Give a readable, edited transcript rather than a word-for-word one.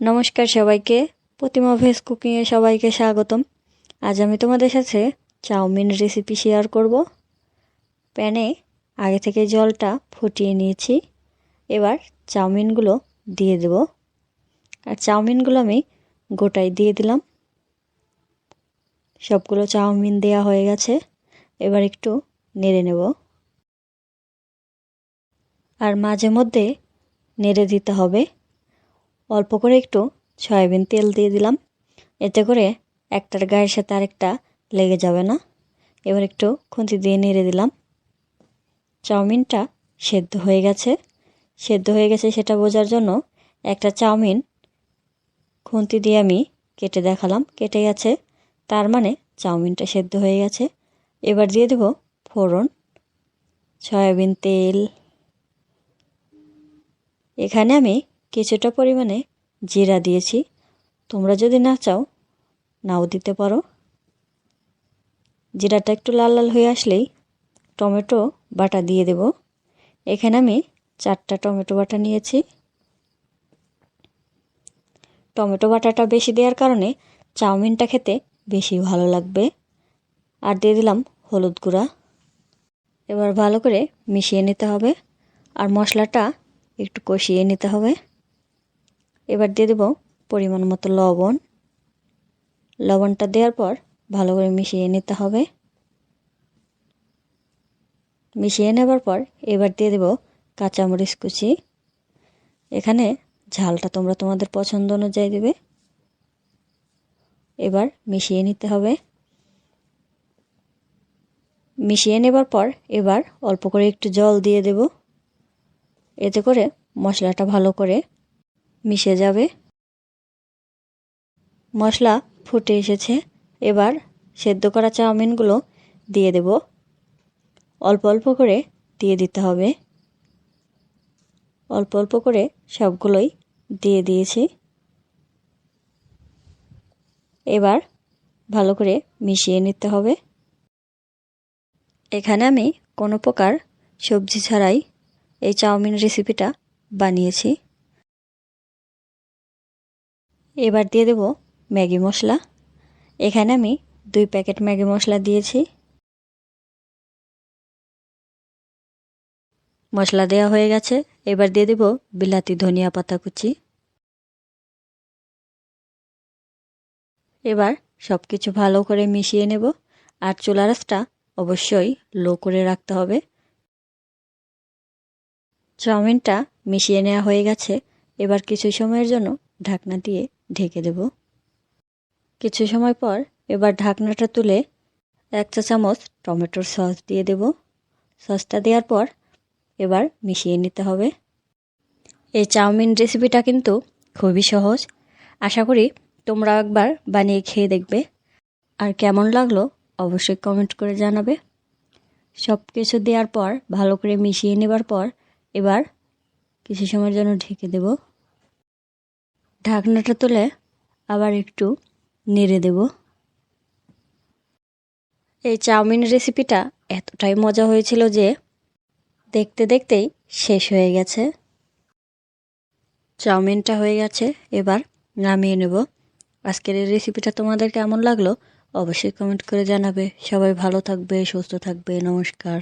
নমস্কার সবাইকে, প্রতিমা ভেজ কুকিংয়ে সবাইকে স্বাগতম। আজ আমি তোমাদের সাথে চাউমিন রেসিপি শেয়ার করব। প্যানে আগে থেকে জলটা ফুটিয়ে নিয়েছি। এবার চাউমিনগুলো দিয়ে দেব। আর চাউমিনগুলো আমি গোটাই দিয়ে দিলাম। সবগুলো চাউমিন দেওয়া হয়ে গেছে। এবার একটু নেড়ে নেব। আর মাঝে মধ্যে নেড়ে দিতে হবে। অল্প করে একটু সয়াবিন তেল দিয়ে দিলাম, এতে করে একটার গায়ের সাথে আরেকটা লেগে যাবে না। এবার একটু খুন্তি দিয়ে নেড়ে দিলাম। চাউমিনটা সেদ্ধ হয়ে গেছে। সেটা বোঝার জন্য একটা চাউমিন খুন্তি দিয়ে আমি কেটে দেখালাম, কেটে গেছে, তার মানে চাউমিনটা সেদ্ধ হয়ে গেছে। এবার দিয়ে দেব ফোড়ন, সয়াবিন তেল। এখানে আমি কিছুটা পরিমাণে জিরা দিয়েছি, তোমরা যদি না চাও নাও দিতে পারো। জিরাটা একটু লাল লাল হয়ে আসলেই টমেটো বাটা দিয়ে দেব। এখানে আমি 4টা টমেটো বাটা নিয়েছি। টমেটো বাটাটা বেশি দেওয়ার কারণে চাউমিনটা খেতে বেশি ভালো লাগবে। আর দিয়ে দিলাম হলুদ গুঁড়া। এবার ভালো করে মিশিয়ে নিতে হবে আর মশলাটা একটু কষিয়ে নিতে হবে। এবার দিয়ে দেব পরিমাণ মতো লবণ। লবণটা দেওয়ার পর ভালো করে মিশিয়ে নিতে হবে। মিশিয়ে নেবার পর এবার দিয়ে দেব কাঁচামরিচ কুচি। এখানে ঝালটা তোমরা তোমাদের পছন্দ অনুযায়ী দেবে। এবার মিশিয়ে নিতে হবে। মিশিয়ে নেবার পর এবার অল্প করে একটু জল দিয়ে দেব, এতে করে মশলাটা ভালো করে মিশে যাবে। মশলা ফুটে এসেছে। এবার সেদ্ধ করা চাউমিনগুলো দিয়ে দেব। অল্প অল্প করে দিয়ে দিতে হবে। অল্প অল্প করে সবগুলোই দিয়ে দিয়েছি। এবার ভালো করে মিশিয়ে নিতে হবে। এখানে আমি কোনো প্রকার সবজি ছাড়াই এই চাউমিন রেসিপিটা বানিয়েছি। এবার দিয়ে দেব ম্যাগি মশলা। এখানে আমি 2 প্যাকেট ম্যাগি মশলা দিয়েছি। মশলা দেওয়া হয়ে গেছে। এবার দিয়ে দেব বিলাতি ধনিয়া পাতা কুচি। এবার সব কিছু ভালো করে মিশিয়ে নেব। আর চুলার আঁচটা অবশ্যই লো করে রাখতে হবে। চাউমিনটা মিশিয়ে নেওয়া হয়ে গেছে। এবার কিছু সময়ের জন্য ঢাকনা দিয়ে ঢেকে দেব। কিছু সময় পর এবার ঢাকনাটা তুলে 1 চা চামচ টমেটোর সস দিয়ে দেব। সসটা দেওয়ার পর এবার মিশিয়ে নিতে হবে। এই চাউমিন রেসিপিটা কিন্তু খুবই সহজ। আশা করি তোমরা একবার বানিয়ে খেয়ে দেখবে। আর কেমন লাগলো অবশ্যই কমেন্ট করে জানাবে। সব কিছু দেওয়ার পর ভালো করে মিশিয়ে নেবার পর এবার কিছু সময়ের জন্য ঢেকে দেব। ঢাকনাটা তুলে আবার একটু নেড়ে দেব। এই চাউমিন রেসিপিটা এতটাই মজা হয়েছিল যে দেখতে দেখতেই শেষ হয়ে গেছে। চাউমিনটা হয়ে গেছে, এবার নামিয়ে নেব। আজকের এই রেসিপিটা তোমাদের কেমন লাগলো অবশ্যই কমেন্ট করে জানাবে। সবাই ভালো থাকবে, সুস্থ থাকবে। নমস্কার।